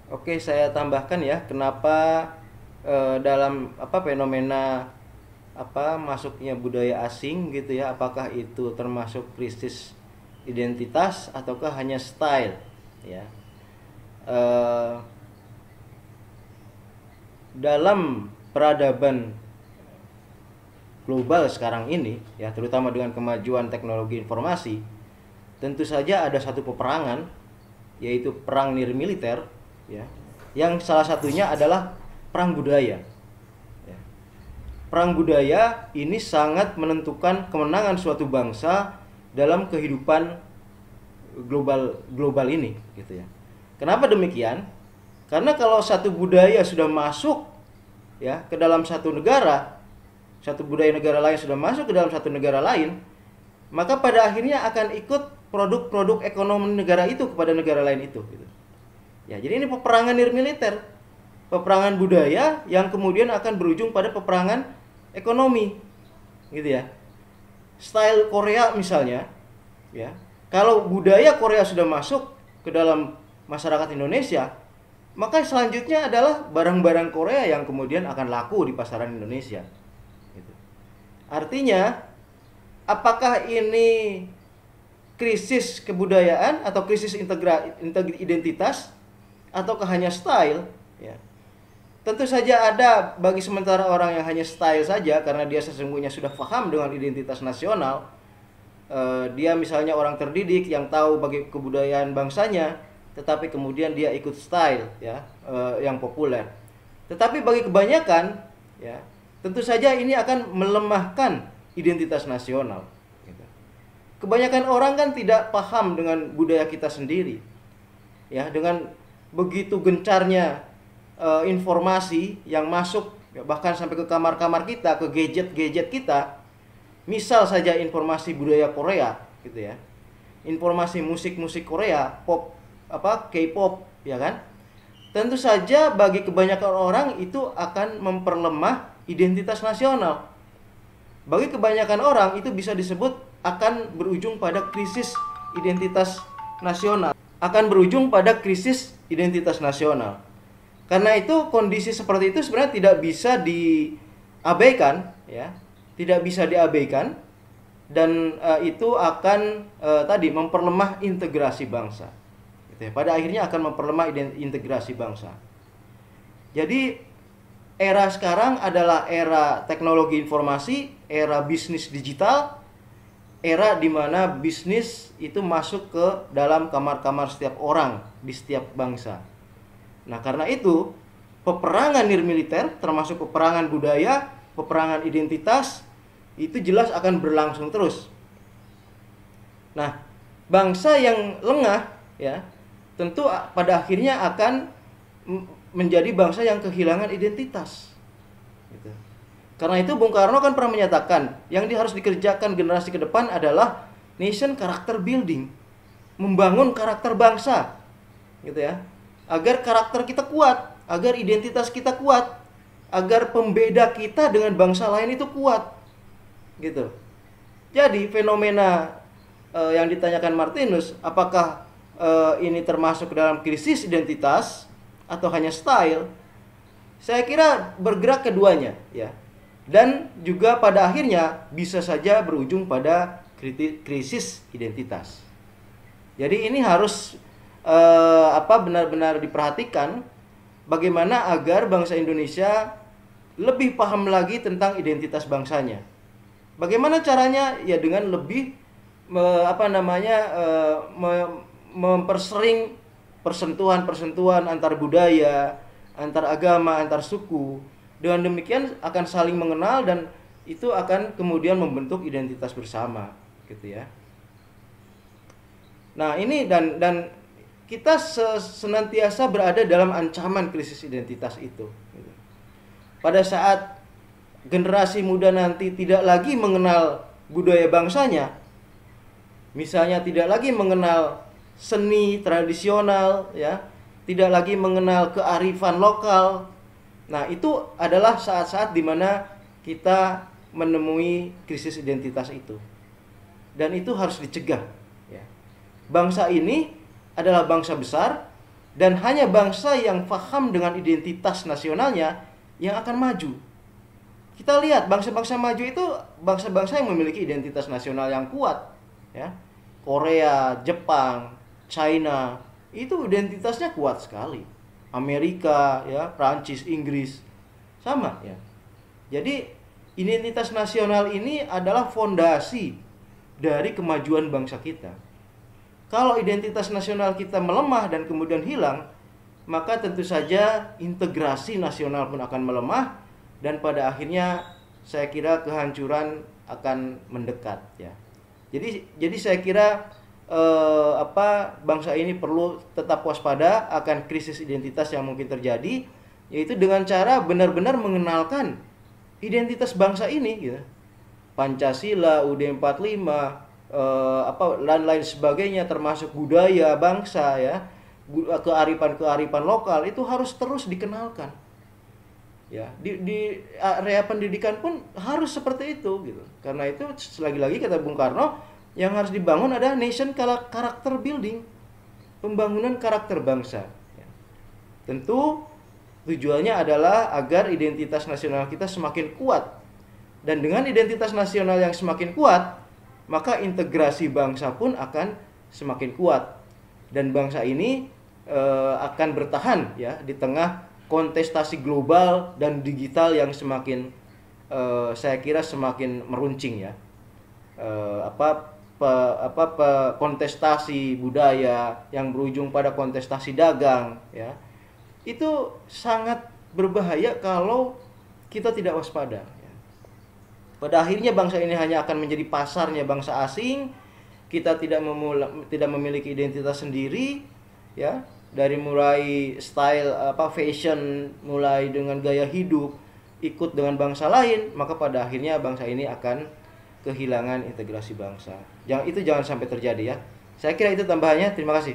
Oke, saya tambahkan ya, kenapa dalam fenomena masuknya budaya asing gitu ya, apakah itu termasuk krisis identitas ataukah hanya style ya. Eh, Dalam peradaban global sekarang ini ya, terutama dengan kemajuan teknologi informasi, tentu saja ada satu peperangan, yaitu perang nirmiliter ya, yang salah satunya adalah perang budaya ya. Perang budaya ini sangat menentukan kemenangan suatu bangsa dalam kehidupan global global ini gitu ya. Kenapa demikian? Karena kalau satu budaya sudah masuk ya ke dalam satu negara, satu budaya negara lain sudah masuk ke dalam satu negara lain, maka pada akhirnya akan ikut produk-produk ekonomi negara itu kepada negara lain itu gitu. Ya, jadi ini peperangan nirmiliter, peperangan budaya yang kemudian akan berujung pada peperangan ekonomi gitu ya. Style Korea misalnya ya, kalau budaya Korea sudah masuk ke dalam masyarakat Indonesia, maka selanjutnya adalah barang-barang Korea yang kemudian akan laku di pasaran Indonesia gitu. Artinya, apakah ini krisis kebudayaan atau krisis identitas ataukah hanya style ya. Tentu saja ada bagi sementara orang yang hanya style saja karena dia sesungguhnya sudah paham dengan identitas nasional. Dia misalnya orang terdidik yang tahu bagi kebudayaan bangsanya, tetapi kemudian dia ikut style ya, yang populer. Tetapi bagi kebanyakan ya, tentu saja ini akan melemahkan identitas nasional gitu. Kebanyakan orang kan tidak paham dengan budaya kita sendiri ya, dengan begitu gencarnya informasi yang masuk ya, bahkan sampai ke kamar-kamar kita, ke gadget-gadget kita. Misal saja informasi budaya Korea gitu ya, informasi musik-musik Korea, pop K-pop ya kan. Tentu saja bagi kebanyakan orang itu akan memperlemah identitas nasional. Bagi kebanyakan orang itu bisa disebut akan berujung pada krisis identitas nasional. Akan berujung pada krisis identitas nasional. Karena itu kondisi seperti itu sebenarnya tidak bisa diabaikan ya. Tidak bisa diabaikan, dan itu akan tadi memperlemah integrasi bangsa. Gitu ya. Pada akhirnya akan memperlemah integrasi bangsa. Jadi era sekarang adalah era teknologi informasi, era bisnis digital, era di mana bisnis itu masuk ke dalam kamar-kamar setiap orang di setiap bangsa. Nah, karena itu peperangan nirmiliter termasuk peperangan budaya, peperangan identitas itu jelas akan berlangsung terus. Nah, bangsa yang lengah ya, tentu pada akhirnya akan menjadi bangsa yang kehilangan identitas. Gitu. Karena itu Bung Karno kan pernah menyatakan yang harus dikerjakan generasi ke depan adalah nation character building, membangun karakter bangsa, gitu ya, agar karakter kita kuat, agar identitas kita kuat, agar pembeda kita dengan bangsa lain itu kuat. Gitu. Jadi fenomena yang ditanyakan Martinus, apakah ini termasuk dalam krisis identitas atau hanya style? Saya kira bergerak keduanya ya. Dan juga pada akhirnya bisa saja berujung pada krisis identitas. Jadi ini harus benar-benar diperhatikan bagaimana agar bangsa Indonesia lebih paham lagi tentang identitas bangsanya. Bagaimana caranya? Ya dengan lebih mempersering persentuhan-persentuhan antar budaya, antar agama, antar suku. Dengan demikian akan saling mengenal dan itu akan kemudian membentuk identitas bersama, gitu ya. Nah, ini dan kita senantiasa berada dalam ancaman krisis identitas itu. Pada saat generasi muda nanti tidak lagi mengenal budaya bangsanya, misalnya tidak lagi mengenal seni tradisional ya, tidak lagi mengenal kearifan lokal. Nah, itu adalah saat-saat di mana kita menemui krisis identitas itu. Dan itu harus dicegah ya. Bangsa ini adalah bangsa besar Dan hanya bangsa yang paham dengan identitas nasionalnya yang akan maju. Kita lihat bangsa-bangsa maju itu bangsa-bangsa yang memiliki identitas nasional yang kuat, ya. Korea, Jepang, China, itu identitasnya kuat sekali. Amerika, ya, Prancis, Inggris, sama, ya. Jadi identitas nasional ini adalah fondasi dari kemajuan bangsa kita. Kalau identitas nasional kita melemah dan kemudian hilang, maka tentu saja integrasi nasional pun akan melemah, dan pada akhirnya saya kira kehancuran akan mendekat, ya. Jadi saya kira bangsa ini perlu tetap waspada akan krisis identitas yang mungkin terjadi, yaitu dengan cara benar-benar mengenalkan identitas bangsa ini, gitu. Pancasila, UUD 45, dan lain sebagainya, termasuk budaya bangsa, ya, kearifan lokal itu harus terus dikenalkan. Ya, di area pendidikan pun harus seperti itu, gitu. Karena itu lagi-lagi kata Bung Karno, yang harus dibangun adalah nation character building, pembangunan karakter bangsa. Ya. Tentu tujuannya adalah agar identitas nasional kita semakin kuat. Dan dengan identitas nasional yang semakin kuat, maka integrasi bangsa pun akan semakin kuat. Dan bangsa ini akan bertahan, ya, di tengah kontestasi global dan digital yang semakin saya kira semakin meruncing, ya. Kontestasi budaya yang berujung pada kontestasi dagang, ya. Itu sangat berbahaya kalau kita tidak waspada, ya. Pada akhirnya bangsa ini hanya akan menjadi pasarnya bangsa asing. Kita tidak memiliki identitas sendiri, ya. Dari mulai style fashion, mulai dengan gaya hidup, ikut dengan bangsa lain, maka pada akhirnya bangsa ini akan kehilangan integrasi bangsa. Jangan sampai terjadi, ya. Saya kira itu tambahannya. Terima kasih.